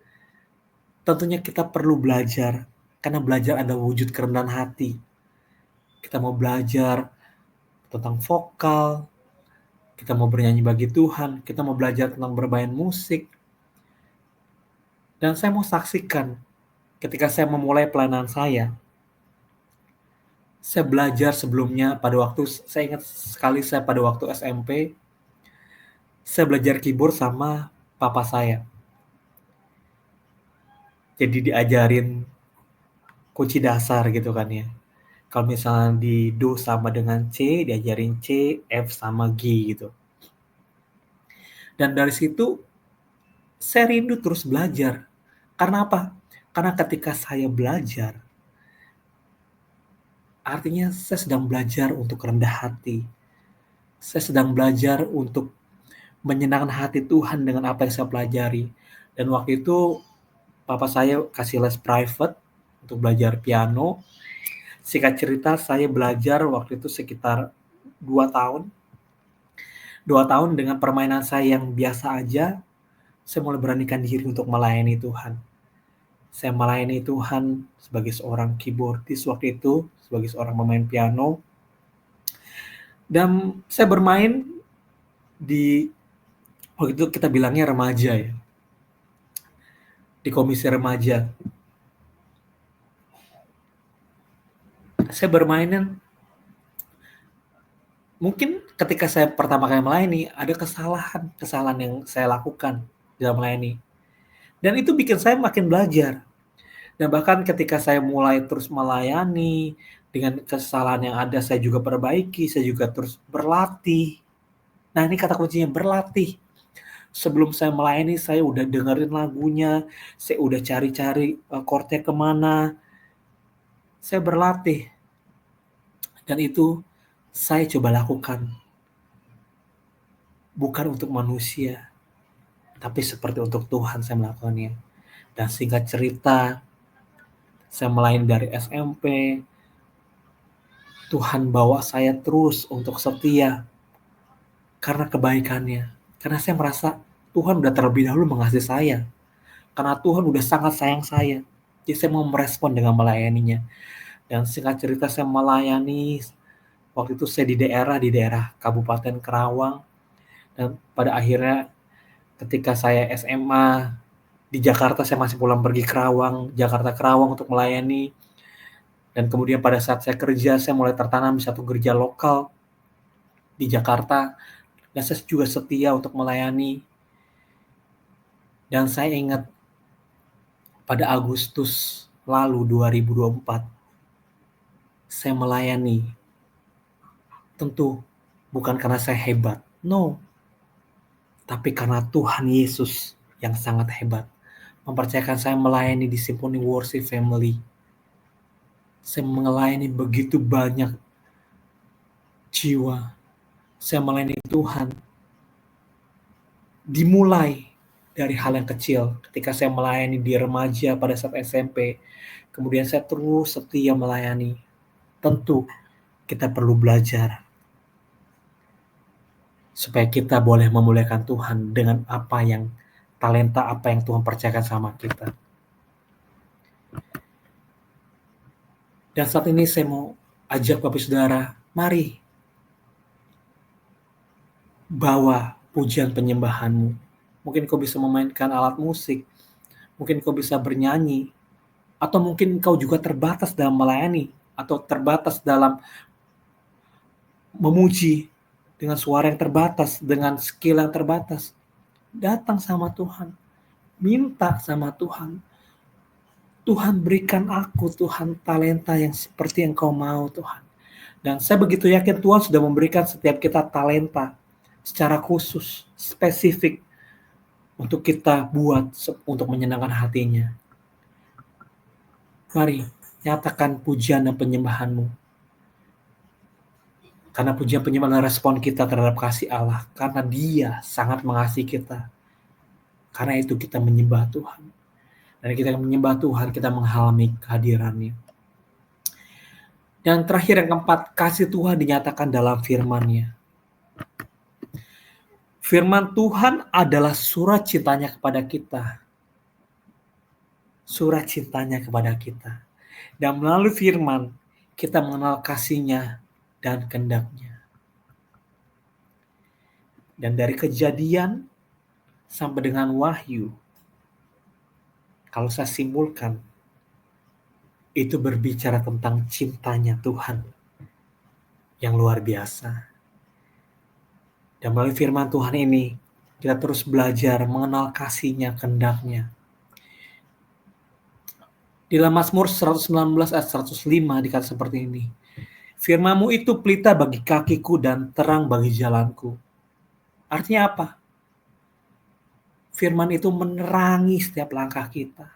tentunya kita perlu belajar. Karena belajar ada wujud kerendahan hati. Kita mau belajar tentang vokal, kita mau bernyanyi bagi Tuhan, kita mau belajar tentang bermain musik. Dan saya mau saksikan Ketika saya memulai pelayanan saya belajar sebelumnya pada waktu, saya ingat sekali saya pada waktu SMP, saya belajar keyboard sama papa saya. Jadi diajarin kunci dasar gitu kan ya. Kalau misalnya di Do sama dengan C, diajarin C, F sama G gitu. Dan dari situ saya rindu terus belajar. Karena apa? Karena ketika saya belajar, artinya saya sedang belajar untuk rendah hati. Saya sedang belajar untuk menyenangkan hati Tuhan dengan apa yang saya pelajari. Dan waktu itu papa saya kasih les private untuk belajar piano. Singkat cerita, saya belajar waktu itu sekitar 2 tahun. 2 tahun dengan permainan saya yang biasa aja, saya mulai beranikan diri untuk melayani Tuhan. Saya melayani Tuhan sebagai seorang keyboardis waktu itu, sebagai seorang pemain piano. Dan saya bermain di, waktu itu kita bilangnya remaja ya, di komisi remaja. Saya bermain, mungkin ketika saya pertama kali melayani, ada kesalahan yang saya lakukan dalam melayani. Dan itu bikin saya makin belajar. Dan bahkan ketika saya mulai terus melayani, dengan kesalahan yang ada saya juga perbaiki, saya juga terus berlatih. Nah ini kata kuncinya, berlatih. Sebelum saya melayani, saya udah dengerin lagunya, saya udah cari-cari chordnya kemana. Saya berlatih. Dan itu saya coba lakukan. Bukan untuk manusia, tapi seperti untuk Tuhan saya melakukannya. Dan singkat cerita, saya melayani dari SMP, Tuhan bawa saya terus untuk setia karena kebaikannya. Karena saya merasa Tuhan udah terlebih dahulu mengasihi saya. Karena Tuhan udah sangat sayang saya. Jadi saya mau merespon dengan melayaninya. Dan singkat cerita saya melayani, waktu itu saya di daerah Kabupaten Karawang. Dan pada akhirnya ketika saya SMA di Jakarta, saya masih pulang pergi Jakarta Karawang untuk melayani. Dan kemudian pada saat saya kerja, saya mulai tertanam di satu gereja lokal di Jakarta. Dan saya juga setia untuk melayani. Dan saya ingat pada Agustus lalu 2024, saya melayani. Tentu bukan karena saya hebat, no. Tapi karena Tuhan Yesus yang sangat hebat mempercayakan saya melayani di Symphony Worship Family. Saya melayani begitu banyak jiwa. Saya melayani Tuhan. Dimulai dari hal yang kecil. Ketika saya melayani di remaja pada saat SMP, kemudian saya terus setia melayani. Tentu kita perlu belajar supaya kita boleh memuliakan Tuhan dengan talenta apa yang Tuhan percayakan sama kita. Dan saat ini saya mau ajak Bapak Saudara, mari bawa pujian penyembahanmu. Mungkin kau bisa memainkan alat musik, mungkin kau bisa bernyanyi, atau mungkin kau juga terbatas dalam melayani, atau terbatas dalam memuji dengan suara yang terbatas, dengan skill yang terbatas. Datang sama Tuhan, minta sama Tuhan. Tuhan berikan aku, Tuhan, talenta yang seperti yang kau mau, Tuhan. Dan saya begitu yakin Tuhan sudah memberikan setiap kita talenta secara khusus, spesifik, untuk kita buat untuk menyenangkan hatinya. Mari, nyatakan pujian dan penyembahanmu. Karena pujian penyembahan adalah respon kita terhadap kasih Allah. Karena Dia sangat mengasihi kita. Karena itu kita menyembah Tuhan. Dan kita menyembah Tuhan, kita mengalami kehadirannya. Dan terakhir yang keempat, kasih Tuhan dinyatakan dalam firman-Nya. Firman Tuhan adalah surat cintanya kepada kita. Surat cintanya kepada kita. Dan melalui firman, kita mengenal kasih-Nya dan kehendak-Nya. Dan dari Kejadian sampai dengan Wahyu, kalau saya simpulkan, itu berbicara tentang cintanya Tuhan yang luar biasa. Dan melalui firman Tuhan ini, kita terus belajar mengenal kasih-Nya, kehendak-Nya. Di dalam Mazmur 119 ayat 105 dikatakan seperti ini. Firman-Mu itu pelita bagi kakiku dan terang bagi jalanku. Artinya apa? Firman itu menerangi setiap langkah kita.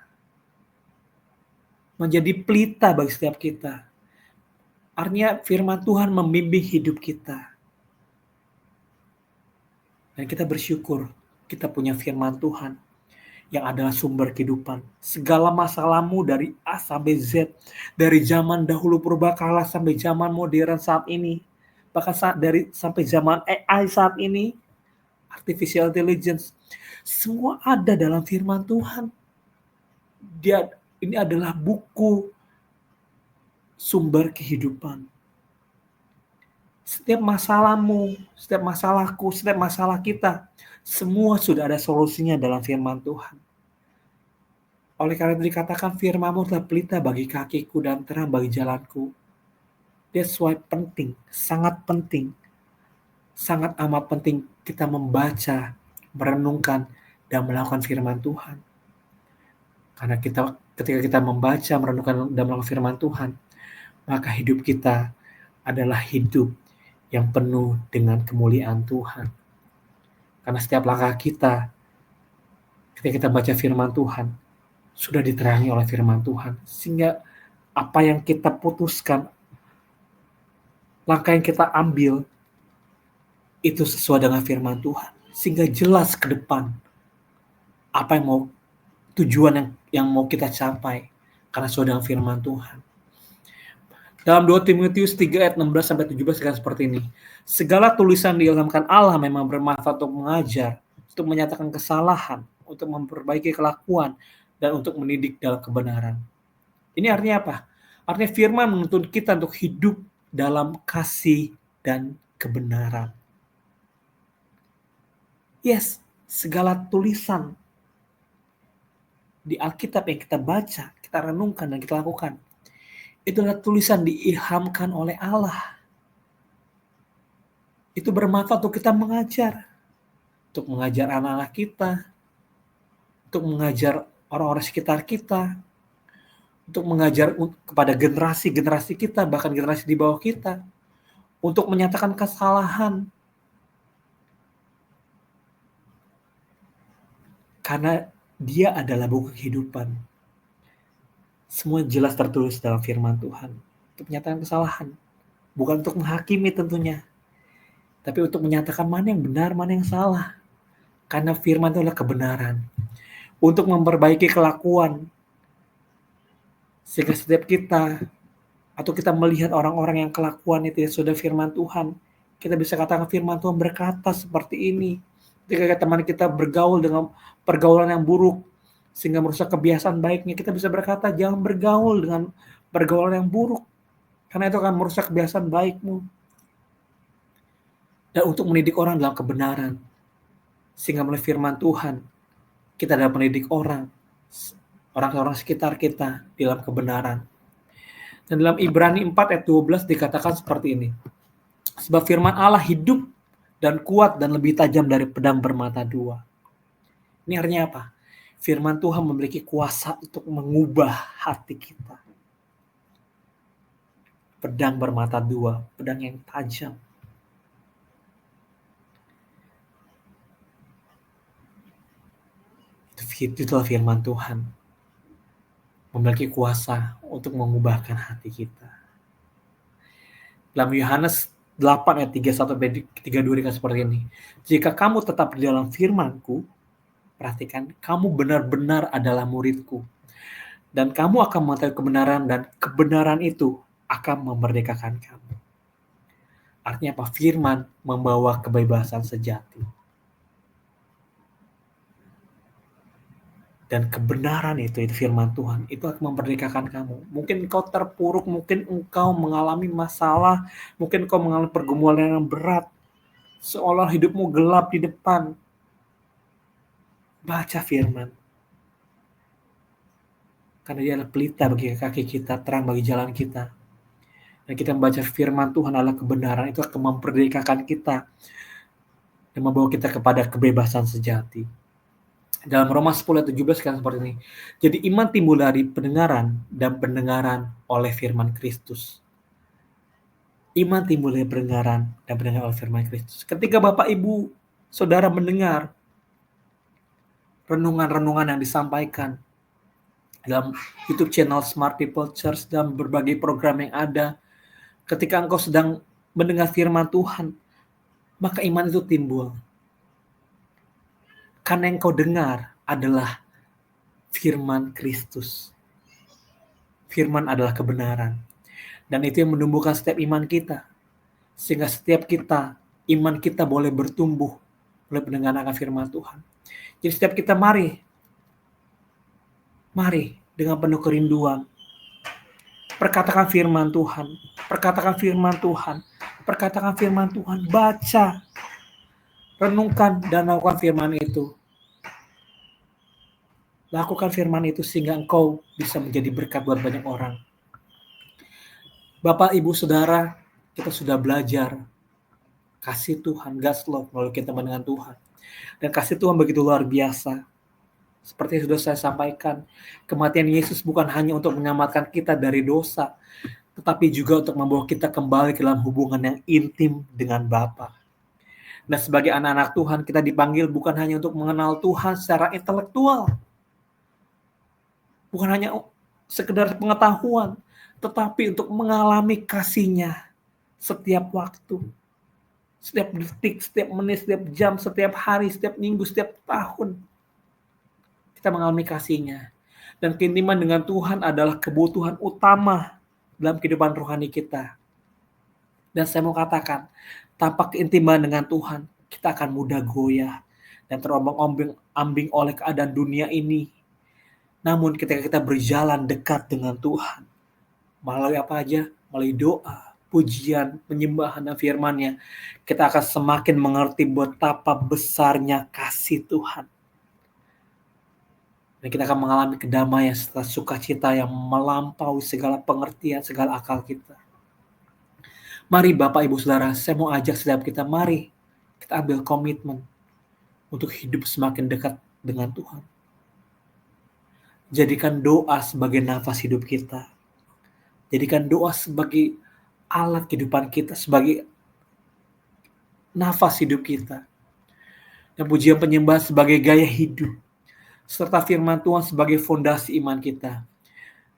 Menjadi pelita bagi setiap kita. Artinya firman Tuhan membimbing hidup kita. Dan kita bersyukur kita punya firman Tuhan yang adalah sumber kehidupan. Segala masalahmu dari A sampai Z, dari zaman dahulu purbakala sampai zaman modern saat ini, bahkan sampai zaman AI saat ini, artificial intelligence, semua ada dalam firman Tuhan. Ini adalah buku sumber kehidupan. Setiap masalahmu, setiap masalahku, setiap masalah kita, semua sudah ada solusinya dalam firman Tuhan. Oleh karena itu dikatakan firman-Mu adalah pelita bagi kakiku dan terang bagi jalanku. That's why penting, sangat amat penting kita membaca, merenungkan, dan melakukan firman Tuhan. Karena ketika kita membaca, merenungkan, dan melakukan firman Tuhan, maka hidup kita adalah hidup yang penuh dengan kemuliaan Tuhan. Karena setiap langkah kita, ketika kita baca firman Tuhan, sudah diterangi oleh firman Tuhan. Sehingga apa yang kita putuskan, langkah yang kita ambil, itu sesuai dengan firman Tuhan. Sehingga jelas ke depan apa yang tujuan yang mau kita capai. Karena sesuai dengan firman Tuhan. Dalam 2 Timotius 3 ayat 16-17 dikatakan seperti ini. Segala tulisan diilhamkan Allah memang bermanfaat untuk mengajar, untuk menyatakan kesalahan, untuk memperbaiki kelakuan, dan untuk mendidik dalam kebenaran. Ini artinya apa? Artinya firman menuntun kita untuk hidup dalam kasih dan kebenaran. Yes, segala tulisan di Alkitab yang kita baca, kita renungkan dan kita lakukan, itulah tulisan diilhamkan oleh Allah. Itu bermanfaat untuk kita mengajar. Untuk mengajar anak-anak kita. Untuk mengajar orang-orang sekitar kita. Untuk mengajar kepada generasi-generasi kita, bahkan generasi di bawah kita. Untuk menyatakan kesalahan. Karena dia adalah buku kehidupan. Semua jelas tertulis dalam firman Tuhan. Untuk menyatakan kesalahan. Bukan untuk menghakimi tentunya. Tapi untuk menyatakan mana yang benar, mana yang salah. Karena firman itu adalah kebenaran. Untuk memperbaiki kelakuan. Sehingga setiap kita, atau kita melihat orang-orang yang kelakuan itu ya sudah firman Tuhan, kita bisa katakan firman Tuhan berkata seperti ini. Ketika teman kita bergaul dengan pergaulan yang buruk, sehingga merusak kebiasaan baiknya, kita bisa berkata jangan bergaul dengan pergaulan yang buruk. Karena itu akan merusak kebiasaan baikmu. Dan untuk mendidik orang dalam kebenaran. Sehingga melalui firman Tuhan, kita dapat mendidik orang-orang sekitar kita dalam kebenaran. Dan dalam Ibrani 4 ayat 12 dikatakan seperti ini. Sebab firman Allah hidup dan kuat dan lebih tajam dari pedang bermata dua. Ini artinya apa? Firman Tuhan memiliki kuasa untuk mengubah hati kita. Pedang bermata dua, pedang yang tajam. Itulah firman Tuhan. Memiliki kuasa untuk mengubahkan hati kita. Dalam Yohanes 8 ayat 31-32 dikatakan seperti ini. Jika kamu tetap di dalam firman-Ku, perhatikan, kamu benar-benar adalah murid-Ku. Dan kamu akan mengetahui kebenaran dan kebenaran itu akan memerdekakan kamu. Artinya apa? Firman membawa kebebasan sejati. Dan kebenaran itu firman Tuhan, itu akan memerdekakan kamu. Mungkin engkau terpuruk, mungkin engkau mengalami masalah, mungkin engkau mengalami pergumulan yang berat, seolah hidupmu gelap di depan. Baca firman. Karena dia adalah pelita bagi kaki kita, terang bagi jalan kita. Dan kita membaca firman Tuhan adalah kebenaran, itu akan memperdekakan kita dan membawa kita kepada kebebasan sejati. Dalam Roma 10 ayat 17 kan seperti ini. Jadi iman timbul dari pendengaran dan pendengaran oleh firman Kristus. Iman timbul dari pendengaran dan pendengaran oleh firman Kristus. Ketika Bapak Ibu Saudara mendengar renungan-renungan yang disampaikan dalam YouTube channel Smart People Church dan berbagai program yang ada, ketika engkau sedang mendengar firman Tuhan, maka iman itu timbul. Karena yang kau dengar adalah firman Kristus. Firman adalah kebenaran. Dan itu yang menumbuhkan setiap iman kita. Sehingga setiap kita, iman kita boleh bertumbuh oleh pendengaran akan firman Tuhan. Jadi setiap kita mari dengan penuh kerinduan. Perkatakan firman Tuhan. Perkatakan firman Tuhan. Perkatakan firman Tuhan. Baca. Renungkan dan lakukan firman itu. Lakukan firman itu sehingga engkau bisa menjadi berkat buat banyak orang. Bapak, Ibu, Saudara, kita sudah belajar kasih Tuhan, God's love melalui kita dengan Tuhan. Dan kasih Tuhan begitu luar biasa. Seperti yang sudah saya sampaikan, kematian Yesus bukan hanya untuk menyelamatkan kita dari dosa, tetapi juga untuk membawa kita kembali ke dalam hubungan yang intim dengan Bapa. Dan sebagai anak-anak Tuhan, kita dipanggil bukan hanya untuk mengenal Tuhan secara intelektual, bukan hanya sekedar pengetahuan, tetapi untuk mengalami kasih-Nya setiap waktu, setiap detik, setiap menit, setiap jam, setiap hari, setiap minggu, setiap tahun. Kita mengalami kasih-Nya. Dan keintiman dengan Tuhan adalah kebutuhan utama dalam kehidupan rohani kita. Dan saya mau katakan, tanpa keintiman dengan Tuhan, kita akan mudah goyah dan terombang-ambing oleh keadaan dunia ini. Namun ketika kita berjalan dekat dengan Tuhan, melalui apa aja? Melalui doa, pujian, penyembahan, dan firman-Nya, kita akan semakin mengerti betapa besarnya kasih Tuhan. Dan kita akan mengalami kedamaian serta sukacita yang melampaui segala pengertian, segala akal kita. Mari Bapak, Ibu, Saudara, saya mau ajak setiap kita, mari kita ambil komitmen untuk hidup semakin dekat dengan Tuhan. Jadikan doa sebagai nafas hidup kita. Jadikan doa sebagai alat kehidupan kita, sebagai nafas hidup kita. Dan pujian penyembahan sebagai gaya hidup. Serta firman Tuhan sebagai fondasi iman kita.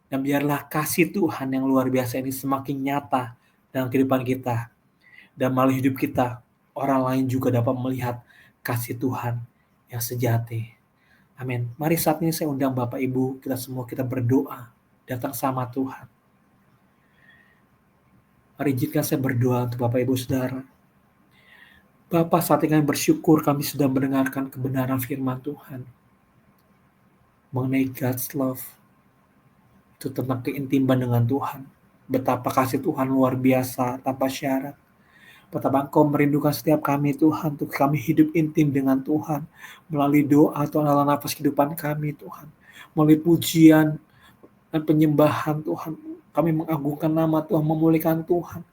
Dan biarlah kasih Tuhan yang luar biasa ini semakin nyata dalam kehidupan kita. Dan melalui hidup kita, orang lain juga dapat melihat kasih Tuhan yang sejati. Amin. Mari saat ini saya undang Bapak Ibu, kita semua kita berdoa, datang sama Tuhan. Mari izinkan saya berdoa untuk Bapak Ibu Saudara. Bapak, saat ini kami bersyukur kami sudah mendengarkan kebenaran firman Tuhan. Mengenai God's love. Itu tentang keintiman dengan Tuhan. Betapa kasih Tuhan luar biasa, tanpa syarat. Betapa Engkau merindukan setiap kami Tuhan, untuk kami hidup intim dengan Tuhan. Melalui doa Tuhan adalah nafas kehidupan kami Tuhan. Melalui pujian dan penyembahan Tuhan. Kami mengagungkan nama Tuhan, memulihkan Tuhan.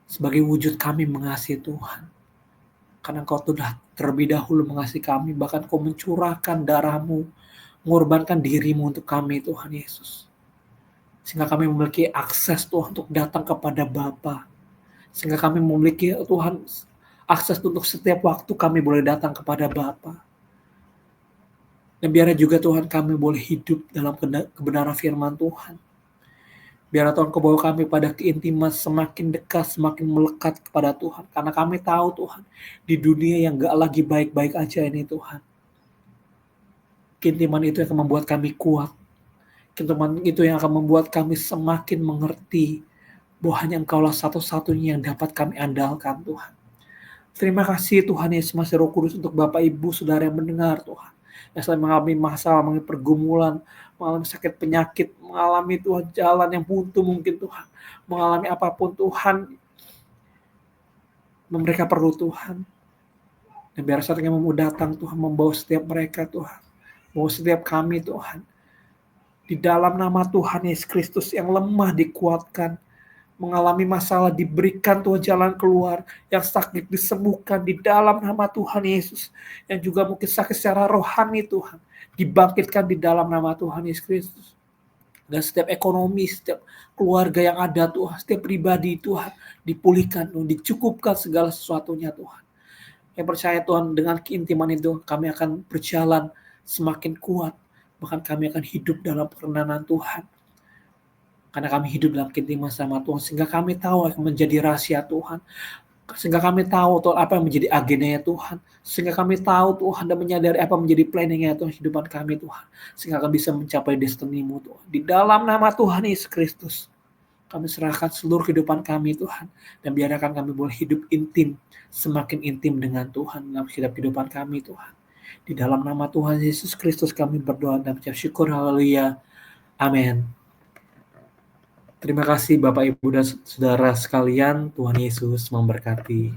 Sebagai wujud kami mengasihi Tuhan. Karena Engkau sudah terlebih dahulu mengasihi kami. Bahkan Engkau mencurahkan darah-Mu, mengorbankan diri-Mu untuk kami Tuhan Yesus. Sehingga kami memiliki akses Tuhan untuk datang kepada Bapa. Sehingga kami memiliki Tuhan akses untuk setiap waktu kami boleh datang kepada Bapa. Dan biarlah juga Tuhan kami boleh hidup dalam kebenaran firman Tuhan. Biarlah Tuhan Kau bawa kami pada keintiman semakin dekat, semakin melekat kepada Tuhan. Karena kami tahu Tuhan, di dunia yang gak lagi baik-baik aja ini Tuhan. Keintiman itu yang akan membuat kami kuat. Keintiman itu yang akan membuat kami semakin mengerti bahwa hanya Engkaulah satu-satunya yang dapat kami andalkan Tuhan. Terima kasih Tuhan Yesus Masih Roh Kudus untuk Bapak Ibu Saudara yang mendengar Tuhan. Yang selalu mengalami masalah, mengalami pergumulan, mengalami sakit penyakit, mengalami Tuhan jalan yang buntu mungkin Tuhan. Mengalami apapun Tuhan. Mereka perlu Tuhan. Dan biar saat kami mau datang Tuhan membawa setiap mereka Tuhan. Membawa setiap kami Tuhan. Di dalam nama Tuhan Yesus Kristus, yang lemah dikuatkan, mengalami masalah diberikan Tuhan jalan keluar, yang sakit disembuhkan di dalam nama Tuhan Yesus, yang juga mungkin sakit secara rohani Tuhan, dibangkitkan di dalam nama Tuhan Yesus Kristus. Dan setiap ekonomi, setiap keluarga yang ada Tuhan, setiap pribadi Tuhan, dipulihkan Tuhan, dicukupkan segala sesuatunya Tuhan. Yang percaya Tuhan, dengan keintiman itu kami akan berjalan semakin kuat, bahkan kami akan hidup dalam kerenanan Tuhan. Karena kami hidup dalam keintiman sama Tuhan, sehingga kami tahu akan menjadi rahasia Tuhan. Sehingga kami tahu Tuhan apa yang menjadi agendanya Tuhan. Sehingga kami tahu Tuhan dan menyadari apa menjadi planningnya Tuhan kehidupan kami Tuhan. Sehingga kami bisa mencapai destinimu Tuhan. Di dalam nama Tuhan Yesus Kristus, kami serahkan seluruh kehidupan kami Tuhan. Dan biarkan kami boleh hidup intim, semakin intim dengan Tuhan dalam setiap kehidupan kami Tuhan. Di dalam nama Tuhan Yesus Kristus kami berdoa dan mengucap syukur. Haleluya. Amin. Terima kasih Bapak Ibu dan saudara sekalian. Tuhan Yesus memberkati.